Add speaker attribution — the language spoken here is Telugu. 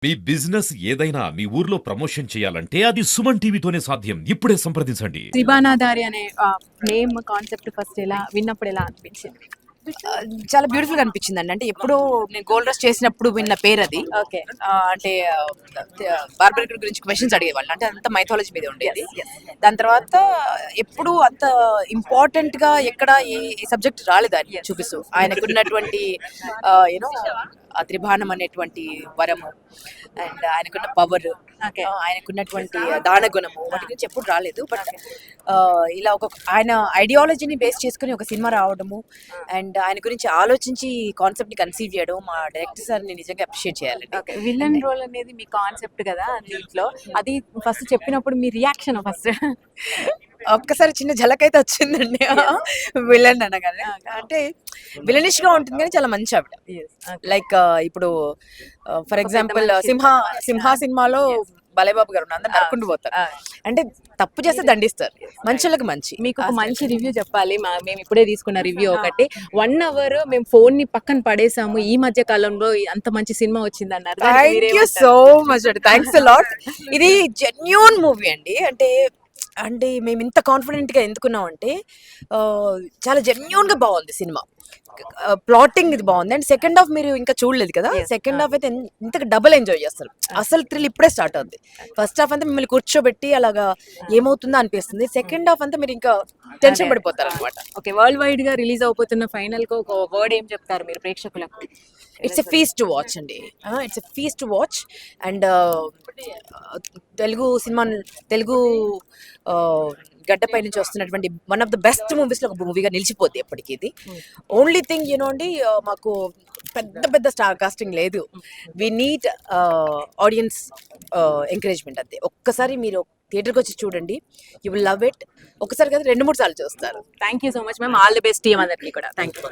Speaker 1: మీ బిజినెస్ ఏదైనా మీ ఊర్లో ప్రమోషన్ చేయాలంటే అది సుమన్ టీవీతోనే సాధ్యం. ఇప్పుడే సంప్రదించండి.
Speaker 2: త్రిబానాధారి అనే నేమ్ కాన్సెప్ట్ ఫస్ట్ ఎలా విన్నప్పుడు ఎలా అనిపించింది?
Speaker 3: చాలా బ్యూటిఫుల్ గా అనిపించిందండి. అంటే ఎప్పుడో నేను గోల్డ్ రష్ చేసినప్పుడు విన్న పేరు అది.
Speaker 2: ఓకే.
Speaker 3: అంటే బార్బర్ గురించి క్వశ్చన్స్ అడిగేవాళ్ళు, అంటే అంత మైథాలజీ మీద ఉండేది. దాని తర్వాత ఎప్పుడు అంత ఇంపార్టెంట్ గా ఎక్కడ ఏ సబ్జెక్ట్ రాలేదు ఆయన చూపిస్తూ, ఆయనకున్నటువంటి యూనో ఆ త్రిభానం అనేటువంటి వరము అండ్ ఆయనకున్న పవర్, ఆయనకున్నటువంటి దానగుణము, వాటి గురించి ఎప్పుడు రాలేదు. బట్ ఇలా ఒక ఆయన ఐడియాలజీని బేస్ చేసుకుని ఒక సినిమా రావడము అండ్ ఆయన గురించి ఆలోచించి కాన్సెప్ట్ ని కన్సీవ్ చేయడం మా డైరెక్టర్ సార్ ని నిజంగా అప్రిషియేట్ చేయాలండి.
Speaker 2: విలన్ రోల్ అనేది మీ కాన్సెప్ట్ కదా దీంట్లో, అది ఫస్ట్ చెప్పినప్పుడు మీ రియాక్షన్ ఫస్ట్?
Speaker 3: ఒక్కసారి చిన్న ఝలక్ అయితే వచ్చిందండి విలన్ అనగానే. అంటే విలనిష్ గా ఉంటుంది కానీ చాలా మంచి ఆవిడ. లైక్ ఇప్పుడు ఫర్ ఎగ్జాంపుల్ సింహ సినిమాలో బాలయ్యబాబు గారు అందరు నరుకుంటూ పోతారు, అంటే తప్పు చేస్తే దండిస్తారు, మంచులకు మంచి.
Speaker 2: మీకు ఒక మంచి రివ్యూ చెప్పాలి. మేము ఇప్పుడే తీసుకున్న రివ్యూ ఒకటి, 1 hour మేము ఫోన్ ని పక్కన పడేసాము, ఈ మధ్య కాలంలో అంత మంచి సినిమా వచ్చింది అన్నారు.
Speaker 3: థ్యాంక్ యూ సో మచ్ అండి, థ్యాంక్స్ అ లాట్. ఇది జెన్యూన్ మూవీ అండి. అంటే మేము ఇంత కాన్ఫిడెంట్ గా ఎందుకున్నాం అంటే చాలా జెన్యూన్ గా బాగుంది సినిమా. ప్లాటింగ్ ఇది బాగుంది అండ్ సెకండ్ హాఫ్ మీరు ఇంకా చూడలేదు కదా, సెకండ్ హాఫ్ అయితే ఇంతకు డబుల్ ఎంజాయ్ చేస్తారు. అసలు థ్రిల్ ఇప్పుడే స్టార్ట్ అవుతుంది. ఫస్ట్ హాఫ్ అంతా మిమ్మల్ని కూర్చోబెట్టి అలాగా ఏమవుతుందో అనిపిస్తుంది, సెకండ్ హాఫ్ అంతా మీరు ఇంకా టెన్షన్ పడిపోతారు అనమాట.
Speaker 2: ఓకే, వరల్డ్ వైడ్ గా రిలీజ్ అవబోతున్న ఫైనల్ కు ఒక వర్డ్ ఏం చెప్తారు మీరు ప్రేక్షకులకు?
Speaker 3: It's a feast to watch అండి, it's a feast to watch. And Telugu cinema, Telugu గడ్డపై నుంచి వస్తున్నటువంటి one of the best movies లో ఒక మూవీగా నిలిచిపోద్ది ఎప్పటికీ ఇది. ఓన్లీ థింగ్ అండి, మాకు పెద్ద స్టార్ కాస్టింగ్ లేదు. వి నీడ్ ఆడియన్స్ ఎంకరేజ్మెంట్ అంతే. ఒక్కసారి మీరు థియేటర్కి వచ్చి చూడండి, యూ విల్ లవ్ ఇట్. ఒకసారి కదా 2-3 సార్లు చూస్తారు.
Speaker 2: Thank you so much ma'am, all the best team అందరికీ కూడా. Thank you.